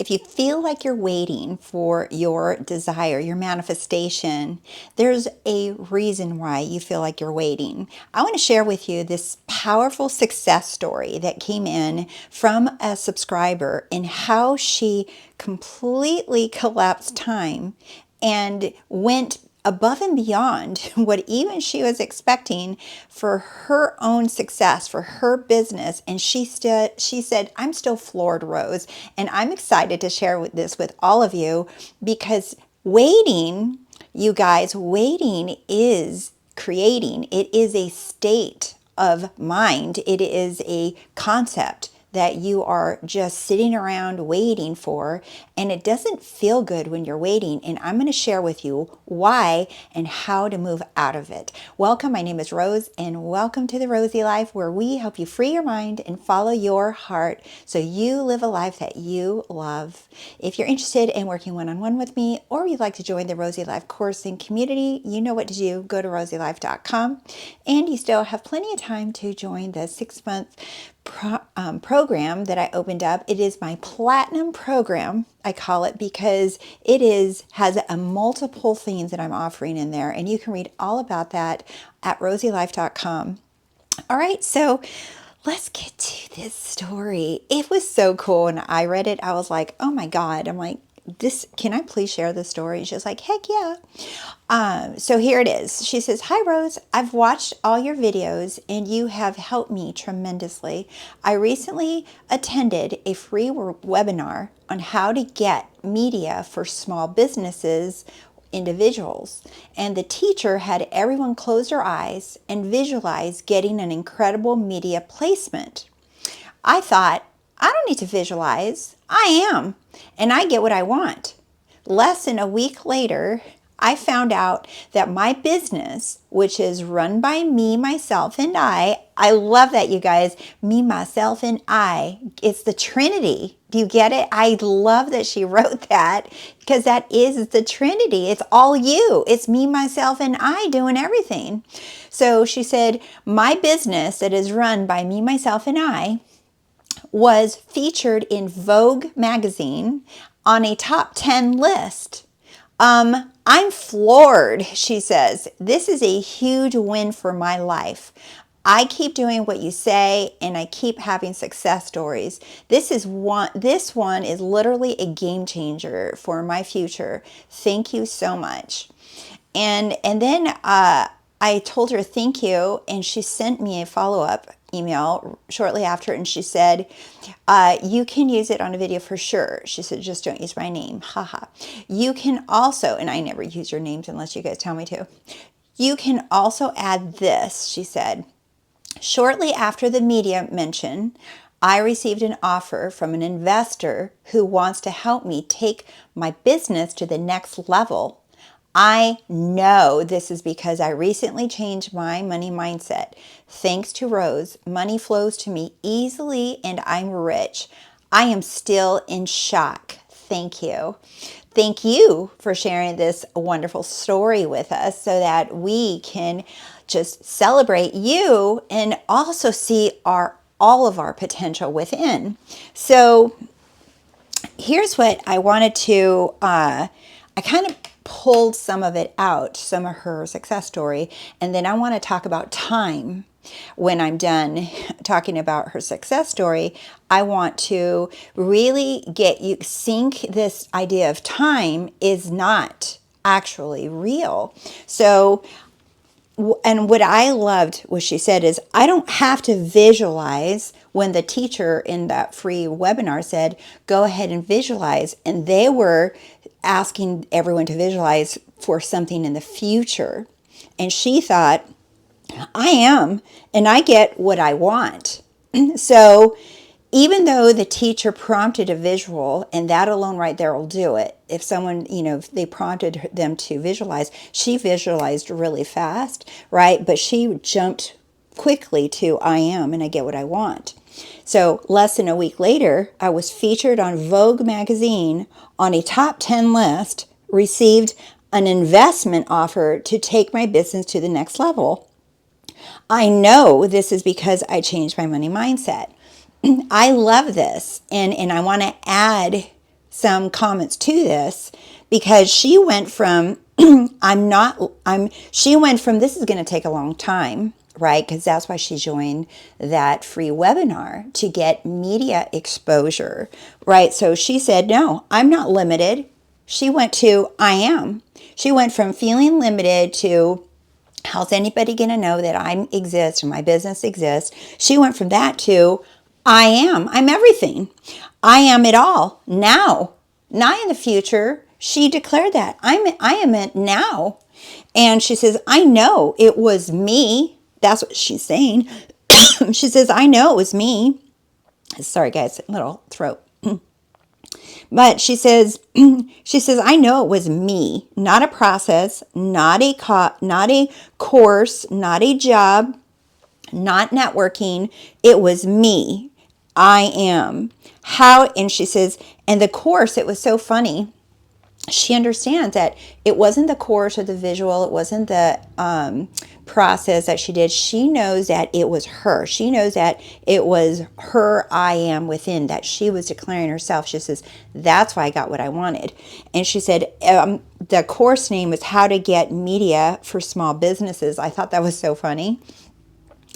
If you feel like you're waiting for your desire, your manifestation, there's a reason why you feel like you're waiting. I want to share with you this powerful success story that came in from a subscriber and how she completely collapsed time and went above and beyond what even she was expecting for her own success, for her business. And she said, I'm still floored, Rose. And I'm excited to share this with all of you because waiting, you guys, waiting is creating. It is a state of mind. It is a concept that you are just sitting around waiting for, and it doesn't feel good when you're waiting. And I'm going to share with you why and how to move out of it. Welcome, my name is Rose, and welcome to The Rosey Life, where we help you free your mind and follow your heart so you live a life that you love. If you're interested in working one-on-one with me, or you'd like to join the Rosey Life course and community, you know what to do. Go to RoseyLife.com, and you still have plenty of time to join the 6-month program that I opened up. It is my platinum program, I call it, because has a multiple themes that I'm offering in there, and you can read all about that at RoseyLife.com. All right, so let's get to this story. It was so cool. When I read it, I was like, oh my God. I'm like, can I please share this story? And she was like, heck yeah. So here it is. She says, hi, Rose. I've watched all your videos and you have helped me tremendously. I recently attended a free webinar on how to get media for small businesses, individuals, and the teacher had everyone close their eyes and visualize getting an incredible media placement. I thought, I don't need to visualize. I am, and I get what I want. Less than a week later, I found out that my business, which is run by me, myself, and I love that, you guys, me, myself, and I, it's the Trinity. Do you get it? I love that she wrote that because that is the Trinity. It's all you. It's me, myself, and I doing everything. So she said, my business that is run by me, myself, and I was featured in Vogue magazine on a top 10 list. I'm floored, she says. This is a huge win for my life. I keep doing what you say and I keep having success stories. This one is literally a game changer for my future. Thank you so much. And then I told her thank you, and she sent me a follow-up email shortly after, and she said, you can use it on a video for sure. She said, just don't use my name. Haha. You can also, and I never use your names unless you guys tell me to. You can also add this, she said. Shortly after the media mention, I received an offer from an investor who wants to help me take my business to the next level. I know this is because I recently changed my money mindset. Thanks to Rose, money flows to me easily and I'm rich. I am still in shock. Thank you. Thank you for sharing this wonderful story with us so that we can just celebrate you and also see all of our potential within. So here's what I wanted to, I kind of pulled some of it out, some of her success story, and then I want to talk about time. When I'm done talking about her success story, I want to really get you sink this idea of time is not actually real. So, and what I loved, what she said is, I don't have to visualize. When the teacher in that free webinar said, go ahead and visualize, and they were asking everyone to visualize for something in the future. And she thought, I am, and I get what I want. So even though the teacher prompted a visual, and that alone right there will do it. If someone, if they prompted them to visualize, she visualized really fast, right? But she jumped quickly to I am, and I get what I want. So less than a week later, I was featured on Vogue magazine on a top 10 list, received an investment offer to take my business to the next level. I know this is because I changed my money mindset. I love this, and I want to add some comments to this, because she went from she went from this is going to take a long time, right? Because that's why she joined that free webinar, to get media exposure, right? So she said, no, I'm not limited. She went to I am. She went from feeling limited to how's anybody going to know that I exist and my business exists? She went from that to I am. I'm everything. I am it all now, not in the future. She declared that I am it now. And she says, I know it was me. That's what she's saying. She says, I know it was me. Sorry, guys, little throat. But she says, I know it was me, not a process, not a course, not a job, not networking. It was me. I am. How? And she says, and the course, it was so funny. She understands that it wasn't the course or the visual, it wasn't the process that she did. She knows that it was her. She knows that it was her I am within, that she was declaring herself. She says, that's why I got what I wanted. And she said, the course name was How to Get Media for Small Businesses. I thought that was so funny.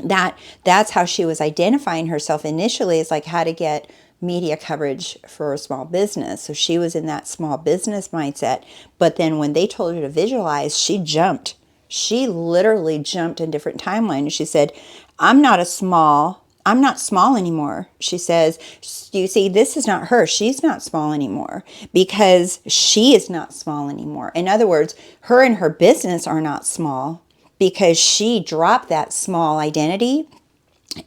That's how she was identifying herself initially, is like how to get media coverage for a small business. So she was in that small business mindset. But then when they told her to visualize, she jumped. She literally jumped in different timelines. She said, I'm not small anymore. She says, you see, this is not her. She's not small anymore because she is not small anymore. In other words, her and her business are not small because she dropped that small identity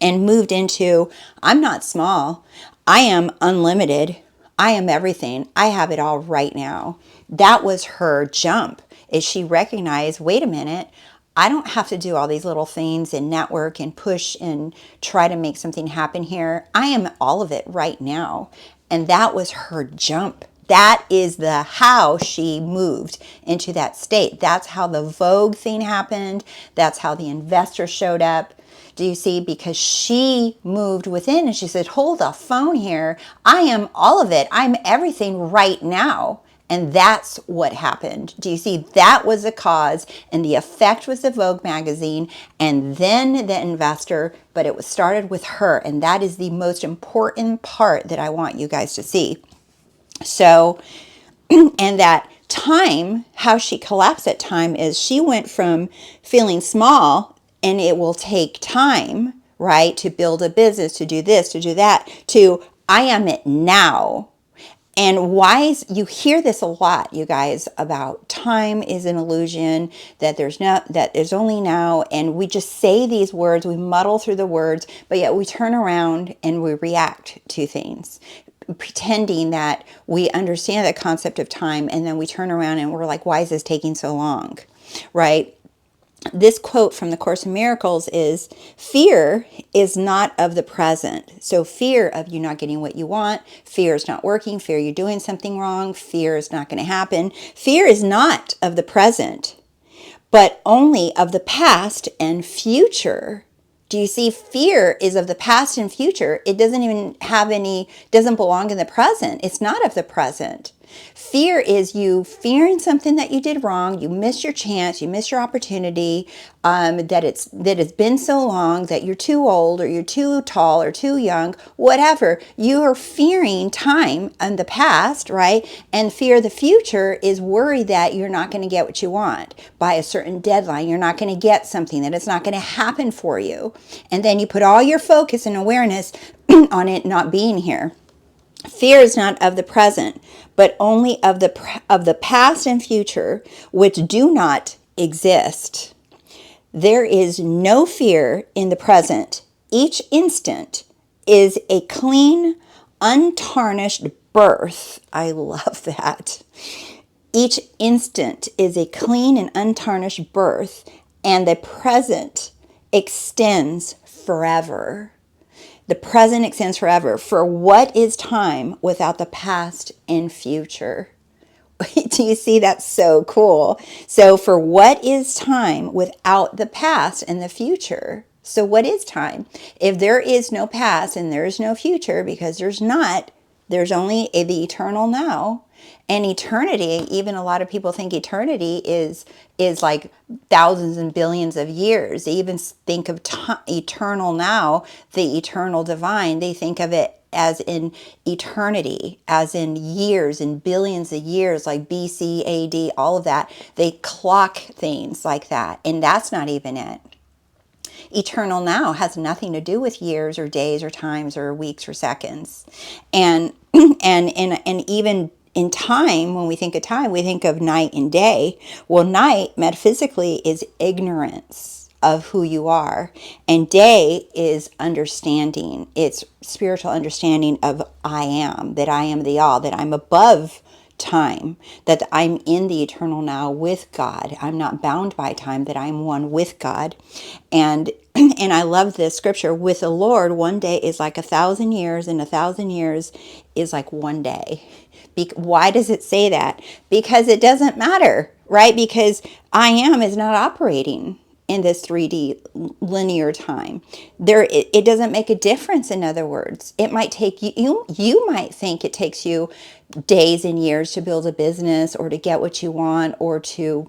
and moved into, I'm not small. I am unlimited. I am everything. I have it all right now. That was her jump, is she recognized, wait a minute, I don't have to do all these little things and network and push and try to make something happen here. I am all of it right now. And that was her jump. That is the how she moved into that state. That's how the Vogue thing happened. That's how the investor showed up. Do you see? Because she moved within and she said, hold the phone here. I am all of it. I'm everything right now. And that's what happened. Do you see? That was the cause, and the effect was the Vogue magazine and then the investor, but it was started with her. And that is the most important part that I want you guys to see. So, and that time, how she collapsed at time is she went from feeling small and it will take time, right, to build a business, to do this, to do that, to I am it now. And you hear this a lot, you guys, about time is an illusion, that there's only now, and we just say these words, we muddle through the words, but yet we turn around and we react to things, pretending that we understand the concept of time, and then we turn around and we're like, why is this taking so long, right? This quote from the Course in Miracles is, fear is not of the present. So fear of you not getting what you want, fear is not working, fear you're doing something wrong, fear is not going to happen. Fear is not of the present, but only of the past and future. Do you see? Fear is of the past and future. It doesn't belong in the present. It's not of the present. Fear is you fearing something that you did wrong, you missed your chance, you missed your opportunity, that it's been so long, that you're too old or you're too tall or too young, whatever. You are fearing time and the past, right? And fear of the future is worry that you're not going to get what you want by a certain deadline. You're not going to get something, that it's not going to happen for you. And then you put all your focus and awareness on it not being here. Fear is not of the present, but only of the past and future, which do not exist. There is no fear in the present. Each instant is a clean, untarnished birth. I love that. Each instant is a clean and untarnished birth, and the present extends forever. The present extends forever. For what is time without the past and future? Do you see? That's so cool. So for what is time without the past and the future? So what is time? If there is no past and there is no future, because there's not, There's only the eternal now. And eternity, even a lot of people think eternity is like thousands and billions of years. They even think of eternal now, the eternal divine. They think of it as in eternity, as in years and billions of years, like BC, AD, all of that. They clock things like that. And that's not even it. Eternal now has nothing to do with years or days or times or weeks or seconds. And and even in time, when we think of time, we think of night and day. Well, night metaphysically is ignorance of who you are, and day is understanding. It's spiritual understanding of I am, that I am the all, that I'm above time, that I'm in the eternal now with God. I'm not bound by time, that I'm one with God. And and I love this scripture, with the Lord, one day is like 1,000 years, and 1,000 years is like one day. Why does it say that? Because it doesn't matter, right? Because I am is not operating in this 3D linear time. It doesn't make a difference. In other words, it might take you might think it takes you days and years to build a business or to get what you want or to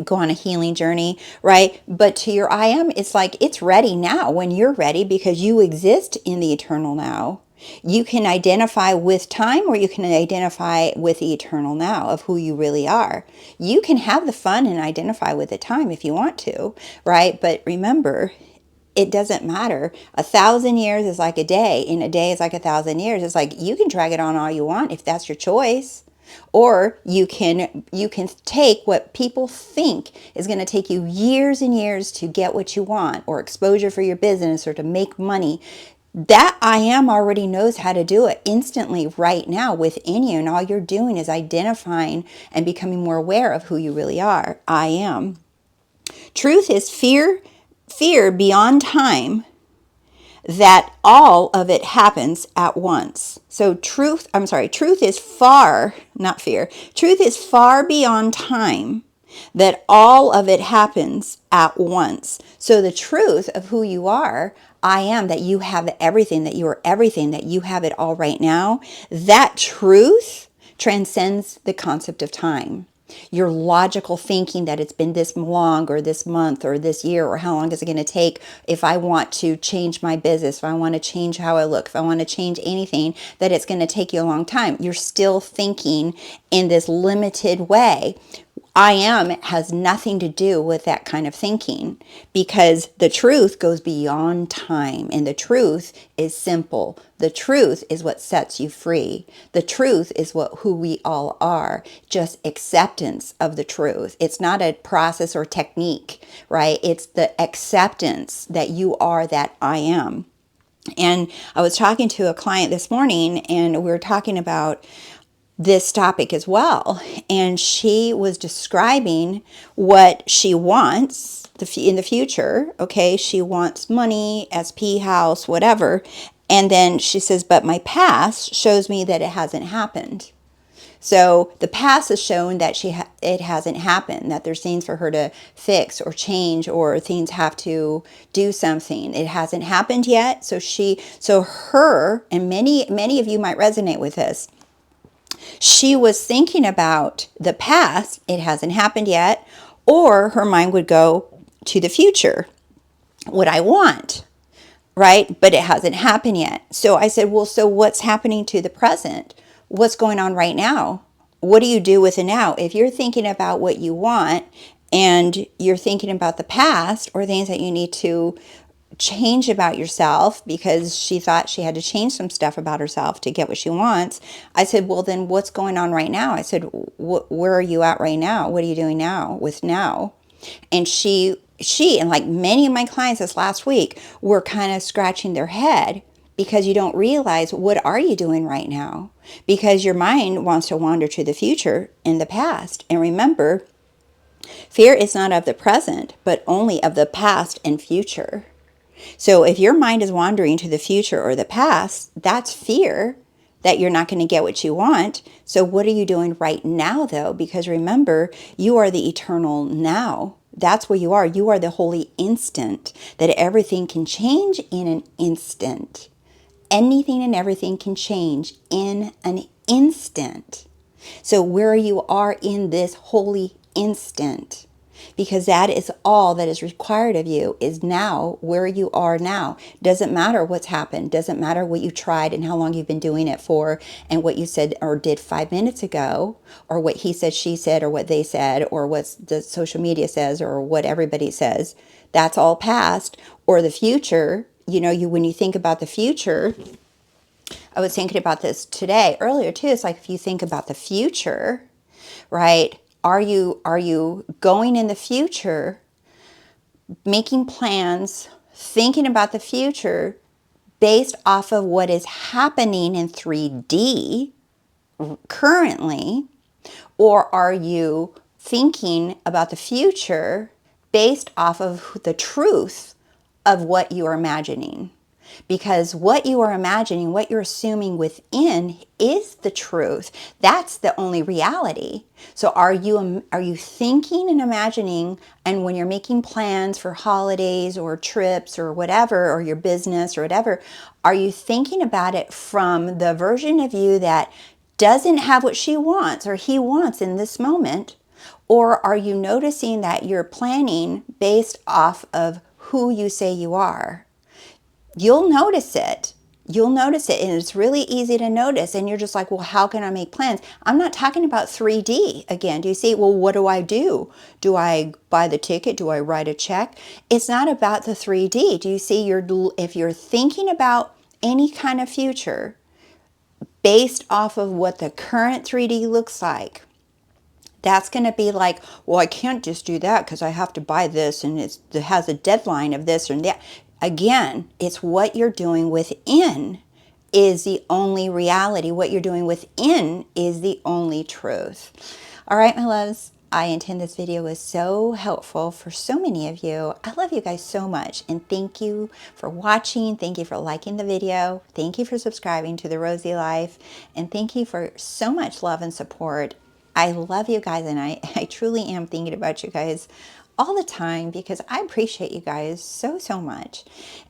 go on a healing journey, right? But to your I am, it's like it's ready now when you're ready, because you exist in the eternal now. You can identify with time, or you can identify with the eternal now of who you really are. You can have the fun and identify with the time if you want to, right? But remember, it doesn't matter. 1,000 years is like a day, and a day is like 1,000 years. It's like you can drag it on all you want if that's your choice. Or you can take what people think is going to take you years and years to get what you want, or exposure for your business, or to make money. That I am already knows how to do it instantly right now within you. And all you're doing is identifying and becoming more aware of who you really are. I am. Truth is fear beyond time, that all of it happens at once. So truth is far, not fear. Truth is far beyond time, that all of it happens at once. So the truth of who you are, I am, that you have everything, that you are everything, that you have it all right now, that truth transcends the concept of time. Your logical thinking that it's been this long or this month or this year, or how long is it going to take if I want to change my business, if I want to change how I look, if I want to change anything, that it's going to take you a long time. You're still thinking in this limited way. I am has nothing to do with that kind of thinking, because the truth goes beyond time, and the truth is simple. The truth is what sets you free. The truth is who we all are, just acceptance of the truth. It's not a process or technique, right? It's the acceptance that you are that I am. And I was talking to a client this morning, and we were talking about this topic as well. And she was describing what she wants in the future. Okay, she wants money, SP, house, whatever. And then she says, but my past shows me that it hasn't happened. So the past has shown that it hasn't happened, that there's things for her to fix or change, or things have to do something. It hasn't happened yet. So her, and many of you might resonate with this. She was thinking about the past, it hasn't happened yet, or her mind would go to the future, what I want, right? But it hasn't happened yet. So I said, well, so what's happening to the present? What's going on right now? What do you do with it now? If you're thinking about what you want, and you're thinking about the past, or things that you need to change about yourself, because she thought she had to change some stuff about herself to get what she wants. I said, well, then what's going on right now? I said, where are you at right now? What are you doing now with now? And she and like many of my clients this last week were kind of scratching their head, because you don't realize, what are you doing right now? Because your mind wants to wander to the future and the past. And remember, fear is not of the present, but only of the past and future. So if your mind is wandering to the future or the past, that's fear that you're not going to get what you want. So what are you doing right now, though? Because remember, you are the eternal now. That's where you are. You are the holy instant, that everything can change in an instant. anything and everything can change in an instant. So where you are in this holy instant, because that is all that is required of you, is now where you are now. Doesn't matter what's happened, doesn't matter what you tried and how long you've been doing it for, and what you said or did 5 minutes ago, or what he said, she said, or what they said, or what the social media says, or what everybody says. That's all past. Or the future. When you think about the future, I was thinking about this today, earlier too. It's like, if you think about the future, right? Are you going in the future, making plans, thinking about the future based off of what is happening in 3D currently? Or are you thinking about the future based off of the truth of what you are imagining? Because what you are imagining, what you're assuming within, is the truth. That's the only reality. So are you thinking and imagining, and when you're making plans for holidays or trips or whatever, or your business or whatever, are you thinking about it from the version of you that doesn't have what she wants or he wants in this moment? Or are you noticing that you're planning based off of who you say you are? You'll notice it. You'll notice it, and it's really easy to notice. And you're just like, well, how can I make plans? I'm not talking about 3D again. Do you see? Well, what do I do? Do I buy the ticket? Do I write a check? It's not about the 3D. Do you see? If you're thinking about any kind of future based off of what the current 3D looks like, that's going to be like, well, I can't just do that because I have to buy this, and it has a deadline of this and that. Again, it's what you're doing within is the only reality. What you're doing within is the only truth. All right, my loves, I intend this video was so helpful for so many of you. I love you guys so much, and thank you for watching. Thank you for liking the video. Thank you for subscribing to The Rosey Life, and thank you for so much love and support. I love you guys, and I truly am thinking about you guys all the time, because I appreciate you guys so, so much.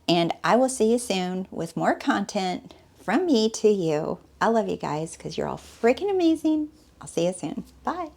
And I will see you soon with more content from me to you. I love you guys because you're all freaking amazing. I'll see you soon. Bye.